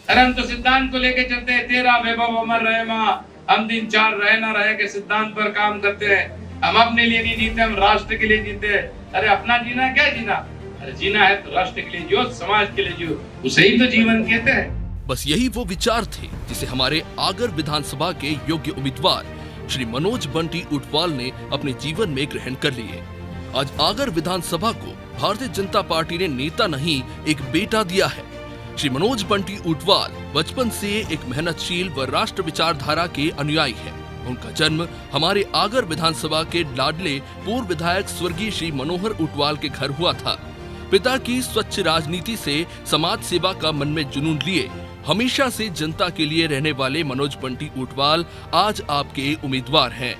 अरे हम तो सिद्धांत को लेके चलते हैं, तेरा वैभव अमर रहे माँ, हम दिन चार रहे ना रहे के सिद्धांत पर काम करते हैं। हम अपने लिए नहीं जीते, हम राष्ट्र के लिए जीते हैं। अरे अपना जीना क्या जीना, अरे जीना है तो राष्ट्र के लिए जियो, समाज के लिए जियो, उसे ही तो जीवन कहते हैं। बस यही वो विचार थे जिसे हमारे आगर विधानसभा के योग्य उम्मीदवार श्री मनोज बंटी ऊंटवाल ने अपने जीवन में ग्रहण कर लिए। आज आगर विधानसभा को भारतीय जनता पार्टी ने नेता नहीं एक बेटा दिया है। श्री मनोज बंटी ऊंटवाल बचपन से एक मेहनतशील व राष्ट्र विचारधारा के अनुयायी है। उनका जन्म हमारे आगर विधानसभा के लाडले पूर्व विधायक स्वर्गीय श्री मनोहर ऊंटवाल के घर हुआ था। पिता की स्वच्छ राजनीति से समाज सेवा का मन में जुनून लिए हमेशा से जनता के लिए रहने वाले मनोज बंटी ऊंटवाल आज आपके उम्मीदवार हैं।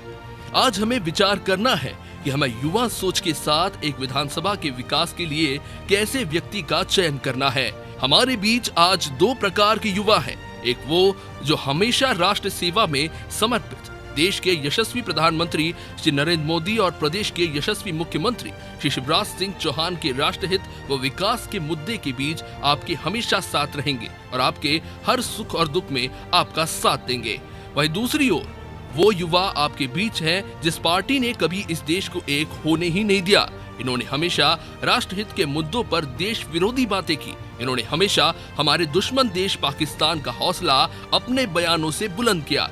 आज हमें विचार करना है कि हमें युवा सोच के साथ एक विधानसभा के विकास के लिए कैसे व्यक्ति का चयन करना है। हमारे बीच आज दो प्रकार के युवा हैं। एक वो जो हमेशा राष्ट्र सेवा में समर्पित देश के यशस्वी प्रधानमंत्री श्री नरेंद्र मोदी और प्रदेश के यशस्वी मुख्यमंत्री श्री शिवराज सिंह चौहान के राष्ट्रहित व विकास के मुद्दे के बीच आपके हमेशा साथ रहेंगे और आपके हर सुख और दुख में आपका साथ देंगे। वहीं दूसरी ओर वो युवा आपके बीच है जिस पार्टी ने कभी इस देश को एक होने ही नहीं दिया। इन्होंने हमेशा राष्ट्रहित के मुद्दों पर देश विरोधी बातें की। इन्होंने हमेशा हमारे दुश्मन देश पाकिस्तान का हौसला अपने बयानों से बुलंद किया।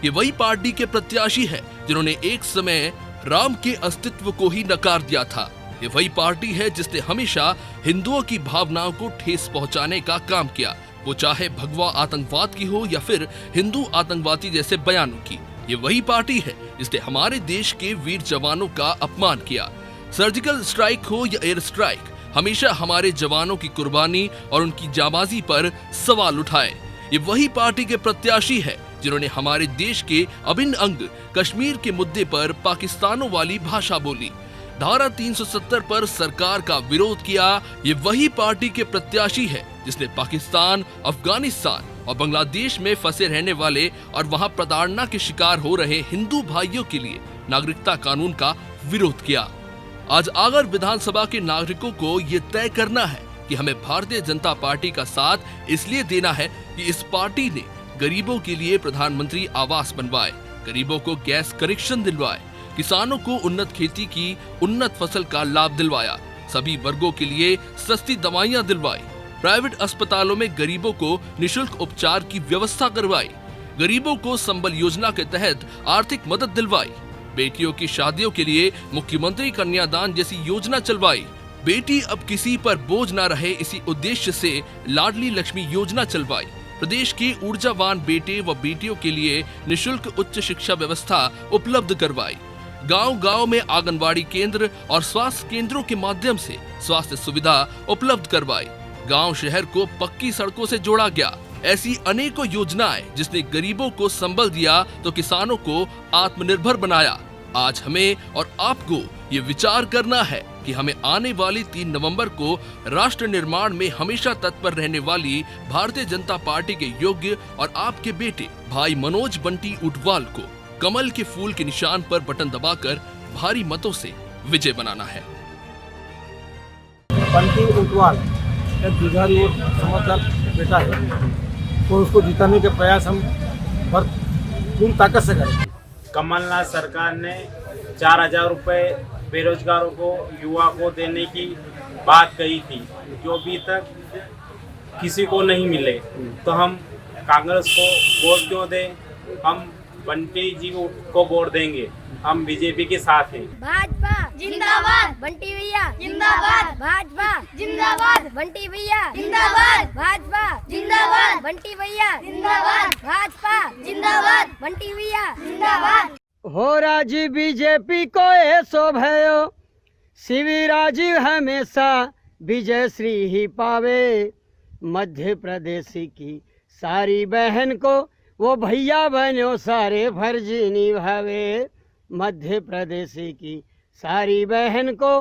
ये वही पार्टी के प्रत्याशी है जिन्होंने एक समय राम के अस्तित्व को ही नकार दिया था। ये वही पार्टी है जिसने हमेशा हिंदुओं की भावनाओं को ठेस पहुंचाने का काम किया, वो चाहे भगवा आतंकवाद की हो या फिर हिंदू आतंकवादी जैसे बयानों की। ये वही पार्टी है जिसने हमारे देश के वीर जवानों का अपमान किया। सर्जिकल स्ट्राइक हो या एयर स्ट्राइक, हमेशा हमारे जवानों की कुर्बानी और उनकी जाबाजी पर सवाल उठाए। ये वही पार्टी के प्रत्याशी है जिन्होंने हमारे देश के अभिन्न अंग कश्मीर के मुद्दे पर पाकिस्तानों वाली भाषा बोली, धारा 370 पर सरकार का विरोध किया। ये वही पार्टी के प्रत्याशी है जिसने पाकिस्तान, अफगानिस्तान और बांग्लादेश में फंसे रहने वाले और वहां प्रताड़ना के शिकार हो रहे हिंदू भाइयों के लिए नागरिकता कानून का विरोध किया। आज आगर विधानसभा के नागरिकों को ये तय करना है कि हमें भारतीय जनता पार्टी का साथ इसलिए देना है कि इस पार्टी ने गरीबों के लिए प्रधानमंत्री आवास बनवाए, गरीबों को गैस कनेक्शन दिलवाए, किसानों को उन्नत खेती की उन्नत फसल का लाभ दिलवाया, सभी वर्गों के लिए सस्ती दवाइयां दिलवाई, प्राइवेट अस्पतालों में गरीबों को निशुल्क उपचार की व्यवस्था करवाई, गरीबों को संबल योजना के तहत आर्थिक मदद दिलवाई, बेटियों की शादियों के लिए मुख्यमंत्री कन्यादान जैसी योजना चलवाई, बेटी अब किसी पर बोझ न रहे इसी उद्देश्य से लाडली लक्ष्मी योजना चलवाई, प्रदेश के ऊर्जावान बेटे व बेटियों के लिए निशुल्क उच्च शिक्षा व्यवस्था उपलब्ध करवाई, गांव-गांव में आंगनवाड़ी केंद्र और स्वास्थ्य केंद्रों के माध्यम से स्वास्थ्य सुविधा उपलब्ध करवाई, गांव शहर को पक्की सड़कों से जोड़ा गया। ऐसी अनेकों योजनाएं जिसने गरीबों को संबल दिया तो किसानों को आत्मनिर्भर बनाया। आज हमें और आपको ये विचार करना है कि हमें आने वाली 3 नवंबर को राष्ट्र निर्माण में हमेशा तत्पर रहने वाली भारतीय जनता पार्टी के योग्य और आपके बेटे भाई मनोज बंटी ऊंटवाल को कमल के फूल के निशान पर बटन दबाकर भारी मतों से विजय बनाना है। बंटी ऊंटवाल एक जुझारू और समझदार बेटा है, तो उसको जिताने के प्रयास हम पूरी ताकत से करें। कमलनाथ सरकार ने 4000 रुपये बेरोजगारों को, युवा को देने की बात कही थी, जो अभी तक किसी को नहीं मिले, तो हम कांग्रेस को वोट क्यों दें? हम बंटी जी को वोट देंगे, हम बीजेपी के साथ हैं। भाजपा जिंदाबाद, बंटी भैया जिंदाबाद, भाजपा जिंदाबाद, बंटी भैया जिंदाबाद, भाजपा जिंदाबाद, बंटी भैया जिंदाबाद, भाजपा जिंदाबाद, बंटी भैया जिंदाबाद। हो राजी बीजेपी को ऐसो भयो, शिवराज हमेशा विजय श्री ही पावे। मध्य प्रदेश की सारी बहन को वो भैया बनो सारे फर्ज निभावे। मध्य प्रदेश की सारी बहन को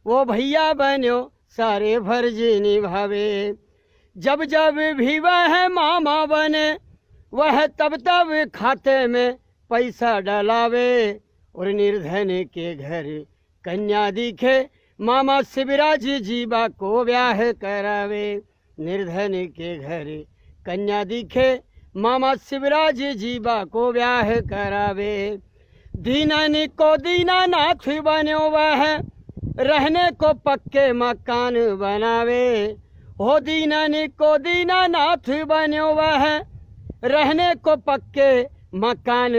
वो भैया बनो सारे फर्ज निभावे। जब जब भी वह मामा बने वह तब तब खाते में पैसा डलावे, और निर्धन के घर कन्या दिखे मामा शिवराज जीवा को ब्याह करावे। निर्धन के घर कन्या दिखे मामा शिवराज जीवा को ब्याह करावे। दीनानी को दीनानाथ बन्यो वह रहने को पक्के मकान बनावे। हो दीनानी को दीनानाथ बन्यो वह रहने को पक्के मकान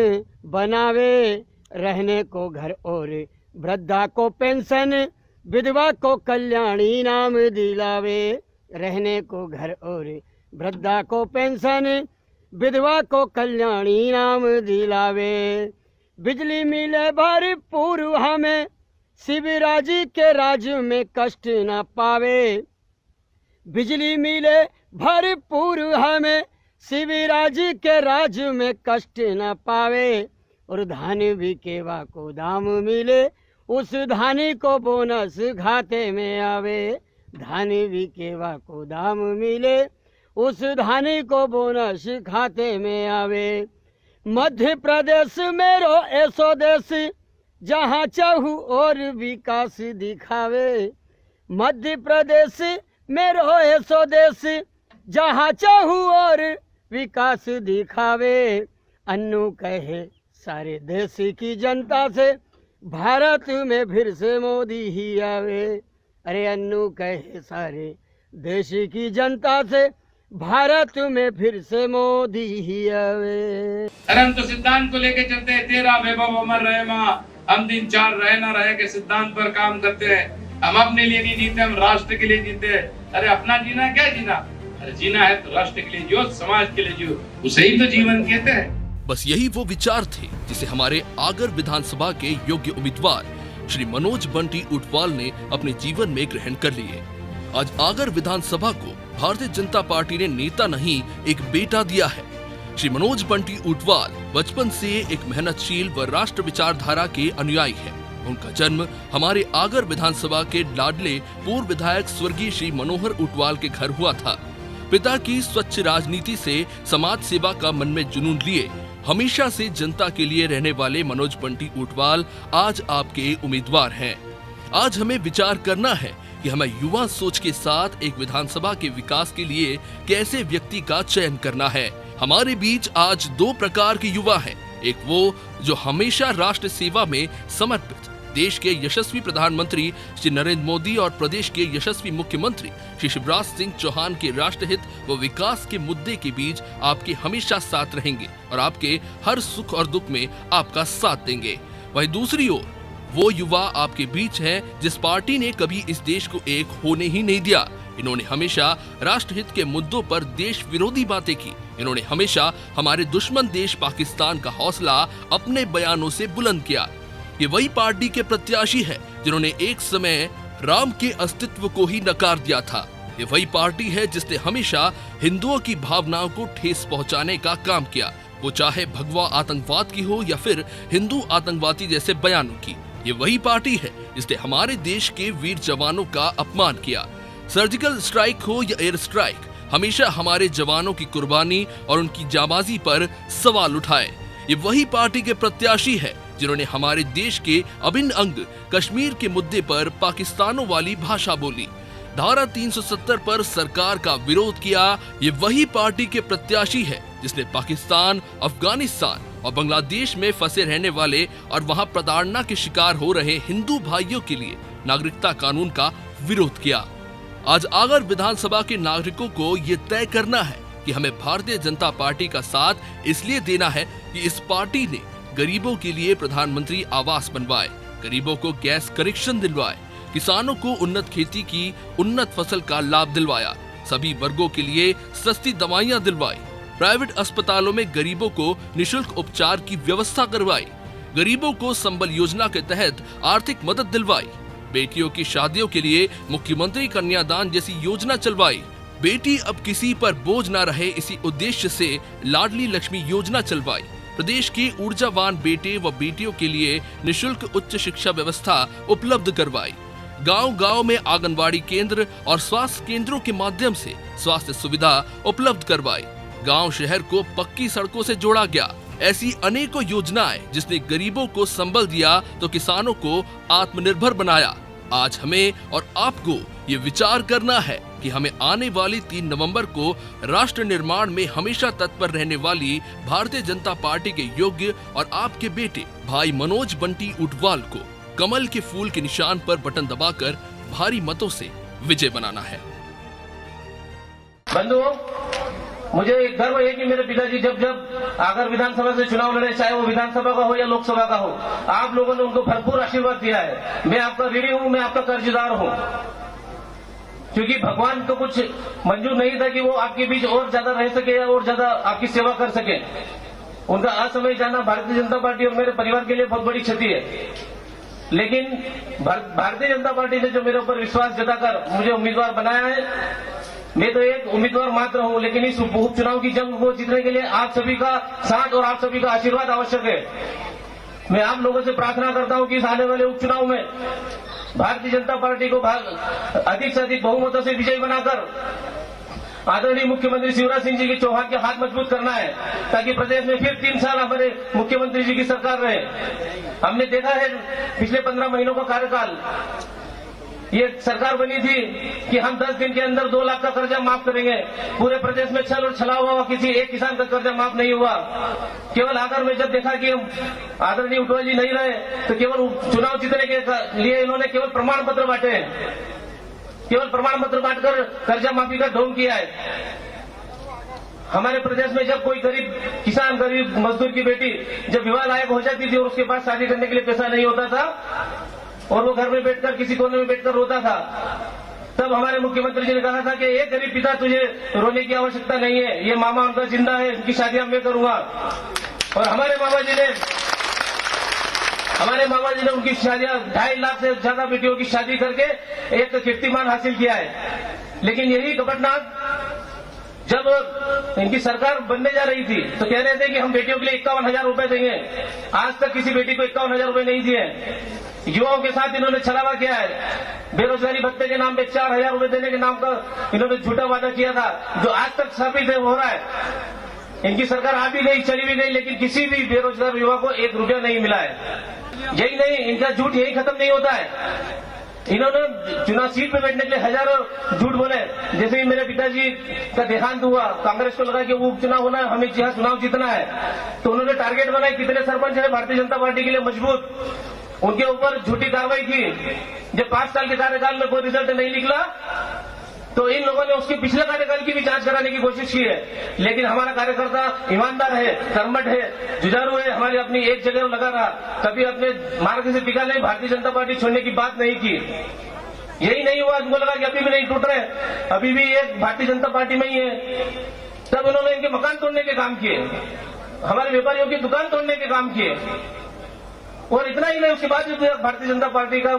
बनावे। रहने को घर और वृद्धा को पेंशन विधवा को कल्याणी नाम दिलावे। रहने को घर और वृद्धा को पेंशन विधवा को कल्याणी नाम दिलावे। बिजली मिले भरपूर हमें शिवराज के राज में कष्ट न पावे। बिजली मिले भरपूर हमें शिवराज के राज में कष्ट न पावे। और धान भी केवा को दाम मिले उस धानी को बोनस खाते में आवे। धान भी केवा को दाम मिले उस धानी को बोनस खाते में आवे। मध्य प्रदेश मेरो ऐसो देश जहाँ चाहू और विकास दिखावे। मध्य प्रदेश मेरो ऐसो देश जहाँ चाहू और विकास दिखावे। अन्नू कहे सारे देश की जनता से भारत में फिर से मोदी ही आवे। अरे अन्नू कहे सारे देश की जनता से भारत में फिर से मोदी ही आवे। अरे हम तो सिद्धांत को लेके चलते हैं, तेरा वैभव अमर रहे माँ। हम दिन चार रहे ना रहे के सिद्धांत पर काम करते हैं। हम अपने लिए नहीं जीते, हम राष्ट्र के लिए जीते। अरे अपना जीना क्या जीना, अरे जीना है तो राष्ट्र के लिए जियो, समाज के लिए जियो, उसे ही तो जीवन कहते हैं। बस यही वो विचार थे जिसे हमारे आगर विधानसभा के योग्य उम्मीदवार श्री मनोज बंटी उटवाल ने अपने जीवन में ग्रहण कर लिए। आज आगर विधानसभा को भारतीय जनता पार्टी ने नेता नहीं एक बेटा दिया है। श्री मनोज बंटी उटवाल बचपन से एक मेहनतशील व राष्ट्र विचारधारा के अनुयायी है। उनका जन्म हमारे आगर विधानसभा के लाडले पूर्व विधायक स्वर्गीय श्री मनोहर उटवाल के घर हुआ था। पिता की स्वच्छ राजनीति से समाज सेवा का मन में जुनून लिए हमेशा से जनता के लिए रहने वाले मनोज बंटी उटवाल आज आपके उम्मीदवार हैं। आज हमें विचार करना है कि हमें युवा सोच के साथ एक विधानसभा के विकास के लिए कैसे व्यक्ति का चयन करना है। हमारे बीच आज दो प्रकार के युवा हैं। एक वो जो हमेशा राष्ट्र सेवा में समर्पित देश के यशस्वी प्रधानमंत्री श्री नरेंद्र मोदी और प्रदेश के यशस्वी मुख्यमंत्री श्री शिवराज सिंह चौहान के राष्ट्रहित व विकास के मुद्दे के बीच आपके हमेशा साथ रहेंगे और आपके हर सुख और दुख में आपका साथ देंगे। वहीं दूसरी ओर वो युवा आपके बीच है जिस पार्टी ने कभी इस देश को एक होने ही नहीं दिया। इन्होंने हमेशा राष्ट्रहित के मुद्दों पर देश विरोधी बातें की। इन्होंने हमेशा हमारे दुश्मन देश पाकिस्तान का हौसला अपने बयानों से बुलंद किया। ये वही पार्टी के प्रत्याशी है जिन्होंने एक समय राम के अस्तित्व को ही नकार दिया था। ये वही पार्टी है जिसने हमेशा हिंदुओं की भावनाओं को ठेस पहुंचाने का काम किया, वो चाहे भगवा आतंकवाद की हो या फिर हिंदू आतंकवादी जैसे बयानों की। ये वही पार्टी है जिसने हमारे देश के वीर जवानों का अपमान किया। सर्जिकल स्ट्राइक हो या एयर स्ट्राइक, हमेशा हमारे जवानों की कुर्बानी और उनकी जाबाजी पर सवाल उठाए। ये वही पार्टी के प्रत्याशी है जिन्होंने हमारे देश के अभिन्न अंग कश्मीर के मुद्दे पर पाकिस्तानों वाली भाषा बोली, धारा 370 पर सरकार का विरोध किया। ये वही पार्टी के प्रत्याशी है जिसने पाकिस्तान, अफगानिस्तान और बांग्लादेश में फंसे रहने वाले और वहां प्रताड़ना के शिकार हो रहे हिंदू भाइयों के लिए नागरिकता कानून का विरोध किया। आज आगर विधानसभा के नागरिकों को ये तय करना है कि हमें भारतीय जनता पार्टी का साथ इसलिए देना है कि इस पार्टी ने गरीबों के लिए प्रधानमंत्री आवास बनवाए, गरीबों को गैस कनेक्शन दिलवाए, किसानों को उन्नत खेती की उन्नत फसल का लाभ दिलवाया, सभी वर्गों के लिए सस्ती दवाइयां दिलवाई, प्राइवेट अस्पतालों में गरीबों को निशुल्क उपचार की व्यवस्था करवाई, गरीबों को संबल योजना के तहत आर्थिक मदद दिलवाई, बेटियों की शादियों के लिए मुख्यमंत्री कन्यादान जैसी योजना चलवाई, बेटी अब किसी पर बोझ न रहे इसी उद्देश्य से लाडली लक्ष्मी योजना चलवाई, प्रदेश के ऊर्जावान बेटे व बेटियों के लिए निशुल्क उच्च शिक्षा व्यवस्था उपलब्ध करवाई, गांव-गांव में आंगनबाड़ी केंद्र और स्वास्थ्य केंद्रों के माध्यम से स्वास्थ्य सुविधा उपलब्ध करवाई, गांव शहर को पक्की सड़कों से जोड़ा गया। ऐसी अनेकों योजनाएं जिसने गरीबों को संबल दिया तो किसानों को आत्मनिर्भर बनाया। आज हमें और आपको ये विचार करना है कि हमें आने वाली 3 नवंबर को राष्ट्र निर्माण में हमेशा तत्पर रहने वाली भारतीय जनता पार्टी के योग्य और आपके बेटे भाई मनोज बंटी ऊंटवाल को कमल के फूल के निशान पर बटन दबाकर भारी मतों से विजय बनाना है। बंधुओं, मुझे गर्व है कि मेरे पिताजी जब आगर विधानसभा से चुनाव लड़े, चाहे वो विधानसभा का हो या लोकसभा का हो, आप लोगों ने उनको भरपूर आशीर्वाद दिया है। मैं आपका ऋणी हूं, मैं आपका कर्जदार हूं, क्योंकि भगवान को कुछ मंजूर नहीं था कि वो आपके बीच और ज्यादा रह सके या और ज्यादा आपकी सेवा कर सके। उनका असमय जाना भारतीय जनता पार्टी और मेरे परिवार के लिए बहुत बड़ी क्षति है। लेकिन भारतीय जनता पार्टी ने जो मेरे ऊपर विश्वास जताकर मुझे उम्मीदवार बनाया है, मैं तो एक उम्मीदवार मात्र हूं, लेकिन इस उपचुनाव की जंग को जीतने के लिए आप सभी का साथ और आप सभी का आशीर्वाद आवश्यक है। मैं आप लोगों से प्रार्थना करता हूं कि इस आने वाले उपचुनाव में भारतीय जनता पार्टी को अधिक से अधिक बहुमतों से विजयी बनाकर आदरणीय मुख्यमंत्री शिवराज सिंह जी के चौहान के हाथ मजबूत करना है, ताकि प्रदेश में फिर 3 साल हमारे मुख्यमंत्री जी की सरकार रहे। हमने देखा है पिछले 15 महीनों का कार्यकाल, ये सरकार बनी थी कि हम 10 दिन के अंदर 2 लाख का कर्जा माफ करेंगे। पूरे प्रदेश में छल और छलावा हुआ, किसी एक किसान का कर्जा माफ नहीं हुआ। केवल आकर में जब देखा कि हम आदरणीय ऊंटवाल जी नहीं रहे, तो केवल चुनाव जीतने के लिए इन्होंने केवल प्रमाण पत्र बांटे हैं, केवल प्रमाण पत्र बांटकर कर्जा माफी का ढोंग किया है। हमारे प्रदेश में जब कोई गरीब किसान, गरीब मजदूर की बेटी जब विवाह लायक हो जाती थी और उसके पास शादी करने के लिए पैसा नहीं होता था और वो घर में बैठकर किसी कोने में बैठकर रोता था, तब हमारे मुख्यमंत्री जी ने कहा था कि एक गरीब पिता, तुझे रोने की आवश्यकता नहीं है, ये मामा उनका जिंदा है, उनकी शादियां मैं करूंगा। और हमारे मामा जी ने उनकी शादियां 2.5 लाख से ज्यादा बेटियों की शादी करके एक कीर्तिमान हासिल किया है। लेकिन यही कपटनाथ जब इनकी सरकार बनने जा रही थी तो कह रहे थे कि हम बेटियों के लिए 51,000 रुपए देंगे। आज तक किसी बेटी को 51,000 रुपए नहीं दिए। युवाओं के साथ इन्होंने छलावा किया है। बेरोजगारी भत्ते के नाम पे 4,000 रुपए देने के नाम पर इन्होंने झूठा वादा किया था, जो आज तक साबित हो रहा है। इनकी सरकार आ भी गई, चली भी गई, लेकिन किसी भी बेरोजगार युवा को 1 रुपया नहीं मिला है। यही नहीं, इनका झूठ यही खत्म नहीं होता है। इन्होंने चुनाव सीट पे बैठने के लिए हजारों झूठ बोले। जैसे ही मेरे पिताजी का देहांत हुआ, कांग्रेस को लगा कि वो उपचुनाव होना है, हमें यहाँ चुनाव जीतना है, तो उन्होंने टारगेट बनाए कितने सरपंच है भारतीय जनता पार्टी के लिए मजबूत, उनके ऊपर झूठी कार्रवाई की। जब 5 साल के कार्यकाल में कोई रिजल्ट नहीं निकला तो इन लोगों ने उसके पिछले कार्यकाल की भी जांच कराने की कोशिश की है। लेकिन हमारा कार्यकर्ता ईमानदार है, कर्मठ है, जुझारू है, हमारी अपनी एक जगह लगा रहा, कभी अपने मार्ग से टिका नहीं, भारतीय जनता पार्टी छोड़ने की बात नहीं की। यही नहीं हुआ, उनको लगा कि अभी भी नहीं टूट रहे, अभी भी एक भारतीय जनता पार्टी में ही है, तब इन्होंने इनके मकान तोड़ने के काम किए, हमारे व्यापारियों की दुकान तोड़ने के काम किए। और इतना ही नहीं, उसके बाद भी भारतीय जनता पार्टी का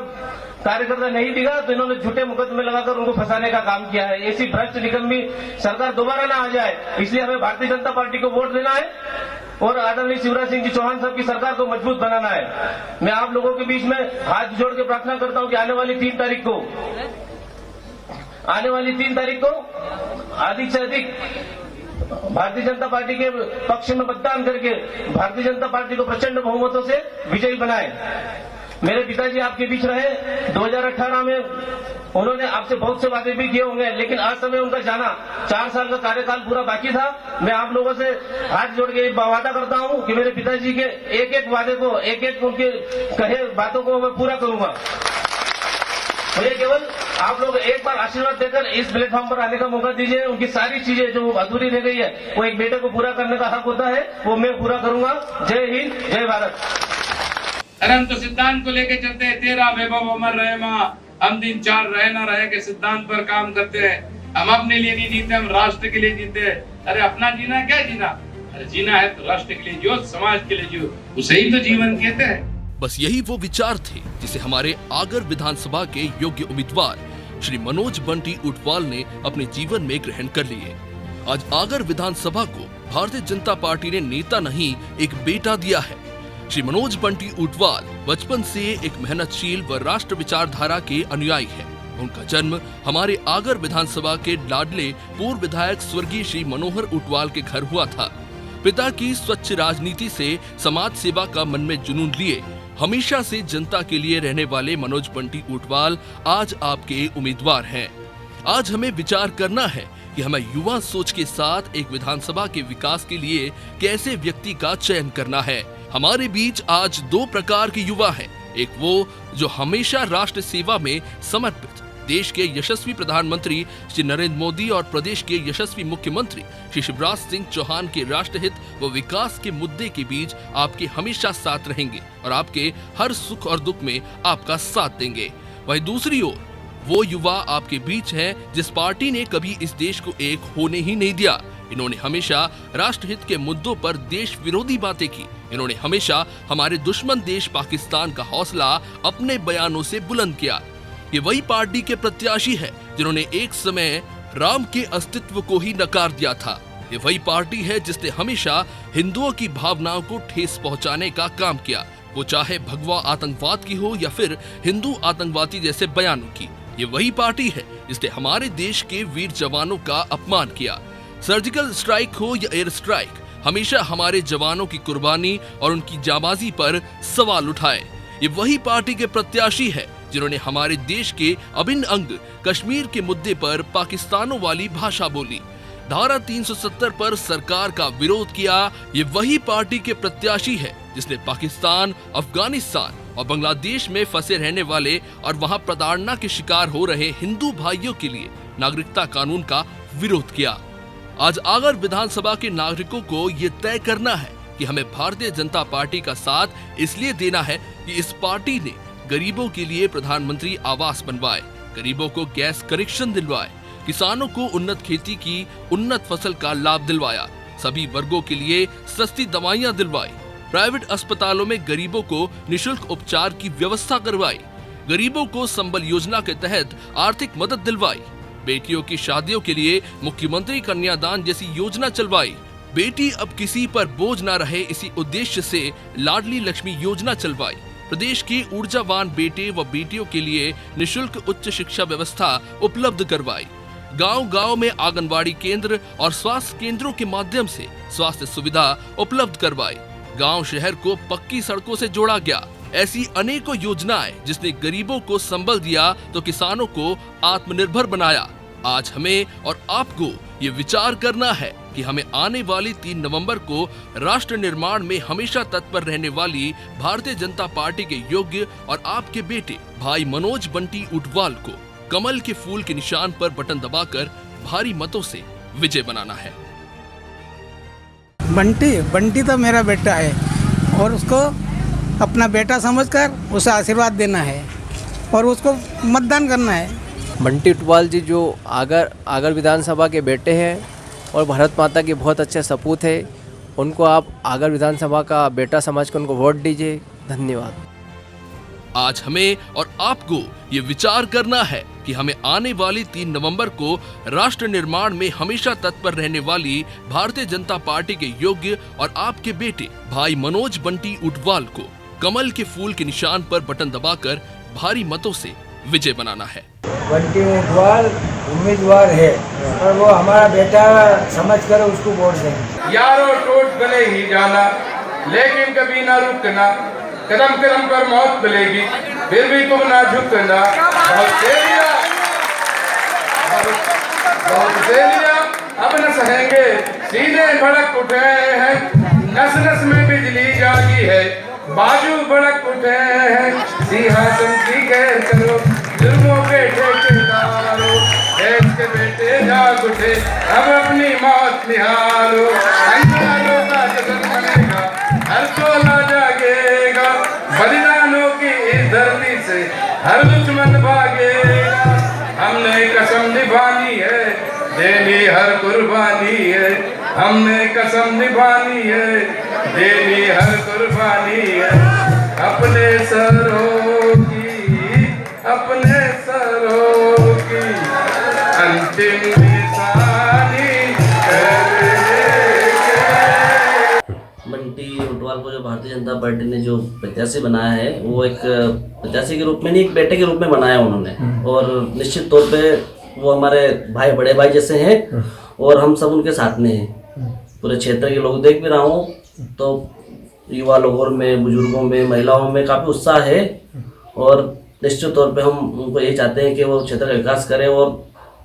कार्यकर्ता नहीं दिखा तो इन्होंने झूठे मुकदमे लगाकर उनको फंसाने का काम किया है। ऐसी भ्रष्ट निकम्मी सरकार दोबारा ना आ जाए, इसलिए हमें भारतीय जनता पार्टी को वोट देना है और आदरणीय शिवराज सिंह जी चौहान साहब की सरकार को मजबूत बनाना है। मैं आप लोगों के बीच में हाथ जोड़ के प्रार्थना करता हूं कि आने वाली 3 तारीख को अधिक से अधिक भारतीय जनता पार्टी के पक्ष में मतदान करके भारतीय जनता पार्टी को प्रचंड बहुमतों से विजयी बनाए। मेरे पिताजी आपके बीच रहे, 2018 में उन्होंने आपसे बहुत से वादे भी किए होंगे, लेकिन आज समय उनका जाना, 4 साल का कार्यकाल पूरा बाकी था। मैं आप लोगों से हाथ जोड़ के वादा करता हूं कि मेरे पिताजी के एक-एक वादे को, एक-एक उनके कहे बातों को मैं पूरा करूंगा। मुझे केवल आप लोग एक बार आशीर्वाद देकर इस प्लेटफॉर्म पर आने का मौका दीजिए। उनकी सारी चीजें जो अधूरी रह गई है, वो एक बेटे को पूरा करने का हक होता है, वो मैं पूरा करूंगा। जय हिंद, जय भारत। अरे हम तो सिद्धांत को लेके चलते हैं, तेरा वैभव अमर रहे माँ, हम दिन 4 रहे न रहे के सिद्धांत पर काम करते हैं। हम अपने लिए नहीं जीते, हम राष्ट्र के लिए जीते। अरे अपना जीना क्या जीना, अरे जीना है तो राष्ट्र के लिए जियो, समाज के लिए जियो, उसे ही तो जीवन कहते हैं। बस यही वो विचार थे जिसे हमारे आगर विधानसभा के योग्य उम्मीदवार श्री मनोज बंटी ऊंटवाल ने अपने जीवन में ग्रहण कर लिए। आज आगर विधानसभा को भारतीय जनता पार्टी ने नेता नहीं, एक बेटा दिया है। श्री मनोज बंटी ऊंटवाल बचपन से एक मेहनतशील व राष्ट्र विचारधारा के अनुयायी है। उनका जन्म हमारे आगर विधानसभा के लाडले पूर्व विधायक स्वर्गीय श्री मनोहर ऊंटवाल के घर हुआ था। पिता की स्वच्छ राजनीति से समाज सेवा का मन में जुनून लिए हमेशा से जनता के लिए रहने वाले मनोज बंटी ऊंटवाल आज आपके उम्मीदवार हैं। आज हमें विचार करना है कि हमें युवा सोच के साथ एक विधानसभा के विकास के लिए कैसे व्यक्ति का चयन करना है। हमारे बीच आज दो प्रकार के युवा हैं। एक वो जो हमेशा राष्ट्र सेवा में समर्पित देश के यशस्वी प्रधानमंत्री श्री नरेंद्र मोदी और प्रदेश के यशस्वी मुख्यमंत्री श्री शिवराज सिंह चौहान के राष्ट्रहित व विकास के मुद्दे के बीच आपके हमेशा साथ रहेंगे और आपके हर सुख और दुख में आपका साथ देंगे। वहीं दूसरी ओर वो युवा आपके बीच हैं जिस पार्टी ने कभी इस देश को एक होने ही नहीं दिया। इन्होंने हमेशा राष्ट्रहित के मुद्दों पर देश विरोधी बातें की। इन्होंने हमेशा हमारे दुश्मन देश पाकिस्तान का हौसला अपने बयानों से बुलंद किया। ये वही पार्टी के प्रत्याशी है जिन्होंने एक समय राम के अस्तित्व को ही नकार दिया था। ये वही पार्टी है जिसने हमेशा हिंदुओं की भावनाओं को ठेस पहुंचाने का काम किया, वो चाहे भगवा आतंकवाद की हो या फिर हिंदू आतंकवादी जैसे बयानों की। ये वही पार्टी है जिसने हमारे देश के वीर जवानों का अपमान किया। सर्जिकल स्ट्राइक हो या एयर स्ट्राइक, हमेशा हमारे जवानों की कुर्बानी और उनकी जाबाजी पर सवाल उठाए। ये वही पार्टी के प्रत्याशी है जिन्होंने हमारे देश के अभिन्न अंग कश्मीर के मुद्दे पर पाकिस्तानों वाली भाषा बोली, धारा 370 पर सरकार का विरोध किया। ये वही पार्टी के प्रत्याशी है जिसने पाकिस्तान, अफगानिस्तान और बांग्लादेश में फंसे रहने वाले और वहां प्रताड़ना के शिकार हो रहे हिंदू भाइयों के लिए नागरिकता कानून का विरोध किया। आज आगर विधानसभा के नागरिकों को ये तय करना है कि हमें भारतीय जनता पार्टी का साथ इसलिए देना है कि इस पार्टी ने गरीबों के लिए प्रधानमंत्री आवास बनवाए, गरीबों को गैस कनेक्शन दिलवाए, किसानों को उन्नत खेती की उन्नत फसल का लाभ दिलवाया, सभी वर्गों के लिए सस्ती दवाइयां दिलवाई, प्राइवेट अस्पतालों में गरीबों को निशुल्क उपचार की व्यवस्था करवाई, गरीबों को संबल योजना के तहत आर्थिक मदद दिलवाई, बेटियों की शादियों के लिए मुख्यमंत्री कन्यादान जैसी योजना चलवाई, बेटी अब किसी पर बोझ न रहे इसी उद्देश्य से लाडली लक्ष्मी योजना चलवाई, प्रदेश के ऊर्जावान बेटे व बेटियों के लिए निशुल्क उच्च शिक्षा व्यवस्था उपलब्ध करवाई, गांव-गांव में आंगनबाड़ी केंद्र और स्वास्थ्य केंद्रों के माध्यम से स्वास्थ्य सुविधा उपलब्ध करवाई, गांव शहर को पक्की सड़कों से जोड़ा गया। ऐसी अनेकों योजनाएं जिसने गरीबों को संबल दिया तो किसानों को आत्मनिर्भर बनाया। आज हमें और आपको ये विचार करना है कि हमें आने वाली 3 नवंबर को राष्ट्र निर्माण में हमेशा तत्पर रहने वाली भारतीय जनता पार्टी के योग्य और आपके बेटे भाई मनोज बंटी ऊंटवाल को कमल के फूल के निशान पर बटन दबाकर भारी मतों से विजय बनाना है। बंटी तो मेरा बेटा है और उसको अपना बेटा समझकर उसे आशीर्वाद देना है और उसको मतदान करना है। बंटी ऊंटवाल जी जो आगर विधानसभा के बेटे हैं और भारत माता के बहुत अच्छे सपूत है, उनको आप आगर विधानसभा का बेटा समझ कर उनको वोट दीजिए। धन्यवाद। आज हमें और आपको ये विचार करना है कि हमें आने वाली 3 नवंबर को राष्ट्र निर्माण में हमेशा तत्पर रहने वाली भारतीय जनता पार्टी के योग्य और आपके बेटे भाई मनोज बंटी ऊंटवाल को कमल के फूल के निशान पर बटन दबाकर भारी मतों से विजय बनाना है। बंटी ऊंटवाल उम्मीदवार है और वो हमारा बेटा समझकर उसको वोट देंगे। यारो टूट भले ही जाना लेकिन कभी ना रुकना, कदम कदम पर मौत मिलेगी फिर भी तुम ना झुकना। बहुत से लिया अब न सहेंगे, सीने भड़क उठे हैं, नस नस में बिजली जागी है, बाजू भड़क उठे हैं, सिंहासन की खैर करो, जुर्मों पे ठेकेदारो, देश के बेटे जाग उठे अब अपनी मौत निहारो। अंधारों का जश्न बनेगा, हर चोला जागेगा, बलिदानों की इस धरती से हर दुश्मन भागेगा। हमने कसम निभानी है, देनी हर कुर्बानी है, हमने कसम निभानी है, देनी हर कुर्बानी है। अपने सरों की अंतिम निशानी बंटी ऊंटवाल को जो भारतीय जनता पार्टी ने जो प्रत्याशी बनाया है वो एक प्रत्याशी के रूप में नहीं, एक बेटे के रूप में बनाया उन्होंने। और निश्चित तौर पे वो हमारे भाई, बड़े भाई जैसे हैं और हम सब उनके साथ में हैं। पूरे क्षेत्र के लोग देख भी रहा हूँ तो युवा लोगों में, बुजुर्गों में, महिलाओं में काफ़ी उत्साह है और निश्चित तौर पे हम उनको यही चाहते हैं कि वो क्षेत्र का विकास करें और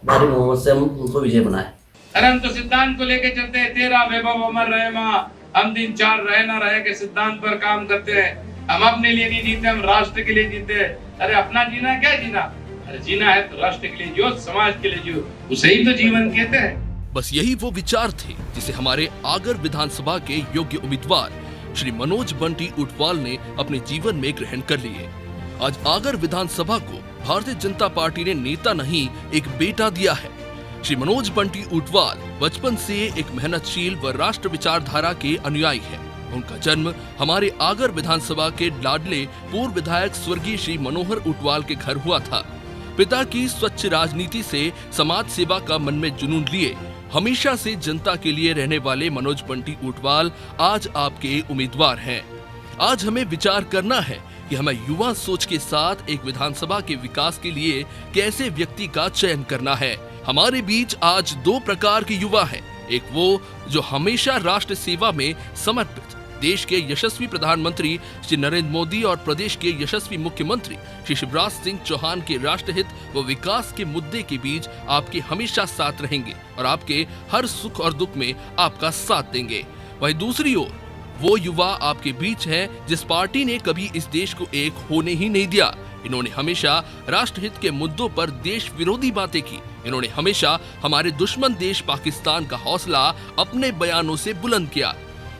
भारी बहुमत से हम उनको विजय बनाए। अरे हम तो सिद्धांत को लेके चलते हैं, तेरा वैभव अमर रहे माँ, हम दिन चार रहे ना रहे के सिद्धांत पर काम करते हैं। हम अपने लिए नहीं जीते, हम राष्ट्र के लिए जीते। अरे अपना जीना क्या जीना, अरे जीना है तो राष्ट्र के लिए जियो, समाज के लिए जियो, उसे ही तो जीवन कहते हैं। बस यही वो विचार थे जिसे हमारे आगर विधानसभा के योग्य उम्मीदवार श्री मनोज बंटी ऊंटवाल ने अपने जीवन में ग्रहण कर लिए। आज आगर विधानसभा को भारतीय जनता पार्टी ने नेता नहीं एक बेटा दिया है। श्री मनोज बंटी ऊंटवाल बचपन से एक मेहनतशील व राष्ट्र विचारधारा के अनुयायी है। उनका जन्म हमारे आगर विधानसभा के लाडले पूर्व विधायक स्वर्गीय श्री मनोहर ऊंटवाल के घर हुआ था। पिता की स्वच्छ राजनीति से समाज सेवा का मन में जुनून लिए हमेशा से जनता के लिए रहने वाले मनोज बंटी ऊंटवाल आज आपके उम्मीदवार हैं। आज हमें विचार करना है कि हमें युवा सोच के साथ एक विधानसभा के विकास के लिए कैसे व्यक्ति का चयन करना है। हमारे बीच आज दो प्रकार के युवा हैं। एक वो जो हमेशा राष्ट्र सेवा में समर्पित देश के यशस्वी प्रधानमंत्री श्री नरेंद्र मोदी और प्रदेश के यशस्वी मुख्यमंत्री श्री शिवराज सिंह चौहान के राष्ट्रहित व विकास के मुद्दे के बीच आपके हमेशा साथ रहेंगे और आपके हर सुख और दुख में आपका साथ देंगे। वहीं दूसरी ओर वो युवा आपके बीच है जिस पार्टी ने कभी इस देश को एक होने ही नहीं दिया। इन्होंने हमेशा राष्ट्रहित के मुद्दों पर देश विरोधी बातें की। इन्होंने हमेशा हमारे दुश्मन देश पाकिस्तान का हौसला अपने बयानों से बुलंद किया।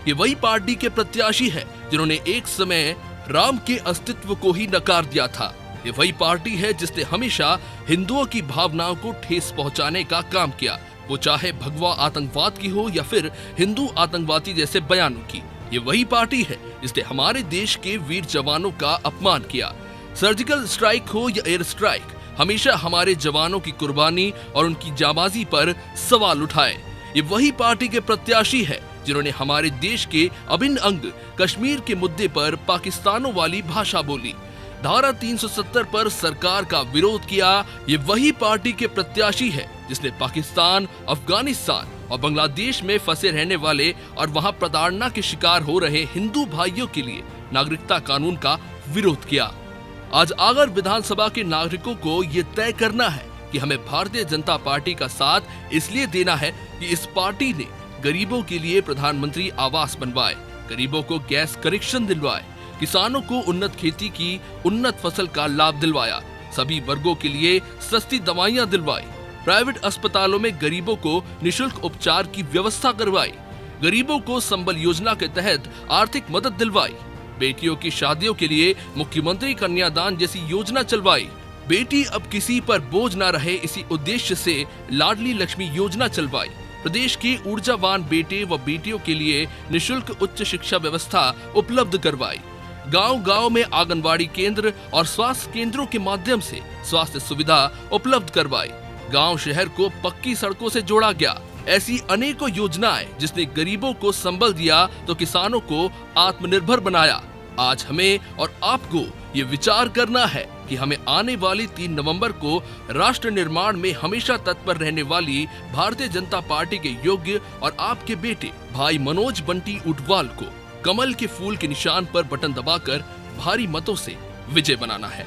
ये वही पार्टी के प्रत्याशी है जिन्होंने एक समय राम के अस्तित्व को ही नकार दिया था। ये वही पार्टी है जिसने हमेशा हिंदुओं की भावनाओं को ठेस पहुंचाने का काम किया, वो चाहे भगवा आतंकवाद की हो या फिर हिंदू आतंकवादी जैसे बयानों की। ये वही पार्टी है जिसने हमारे देश के वीर जवानों का अपमान किया। सर्जिकल स्ट्राइक हो या एयर स्ट्राइक, हमेशा हमारे जवानों की कुर्बानी और उनकी जाबाजी पर सवाल उठाए। ये वही पार्टी के प्रत्याशी है जिन्होंने हमारे देश के अभिन्न अंग कश्मीर के मुद्दे पर पाकिस्तानों वाली भाषा बोली, धारा 370 पर सरकार का विरोध किया। ये वही पार्टी के प्रत्याशी है जिसने पाकिस्तान, अफगानिस्तान और बांग्लादेश में फंसे रहने वाले और वहां प्रताड़ना के शिकार हो रहे हिंदू भाइयों के लिए नागरिकता कानून का विरोध किया। आज आगर विधानसभा के नागरिकों को ये तय करना है कि हमें भारतीय जनता पार्टी का साथ इसलिए देना है कि इस पार्टी ने गरीबों के लिए प्रधानमंत्री आवास बनवाए, गरीबों को गैस कनेक्शन दिलवाए, किसानों को उन्नत खेती की उन्नत फसल का लाभ दिलवाया, सभी वर्गों के लिए सस्ती दवाइयां दिलवाई, प्राइवेट अस्पतालों में गरीबों को निशुल्क उपचार की व्यवस्था करवाई, गरीबों को संबल योजना के तहत आर्थिक मदद दिलवाई, बेटियों की शादियों के लिए मुख्यमंत्री कन्यादान जैसी योजना चलवाई, बेटी अब किसी पर बोझ न रहे इसी उद्देश्य से लाडली लक्ष्मी योजना चलवाई, प्रदेश के ऊर्जावान बेटे व बेटियों के लिए निशुल्क उच्च शिक्षा व्यवस्था उपलब्ध करवाई, गांव-गांव में आंगनबाड़ी केंद्र और स्वास्थ्य केंद्रों के माध्यम से स्वास्थ्य सुविधा उपलब्ध करवाई, गांव शहर को पक्की सड़कों से जोड़ा गया। ऐसी अनेकों योजनाएं जिसने गरीबों को संबल दिया तो किसानों को आत्मनिर्भर बनाया। आज हमें और आपको ये विचार करना है कि हमें आने वाली 3 नवंबर को राष्ट्र निर्माण में हमेशा तत्पर रहने वाली भारतीय जनता पार्टी के योग्य और आपके बेटे भाई मनोज बंटी ऊंटवाल को कमल के फूल के निशान पर बटन दबाकर भारी मतों से विजय बनाना है।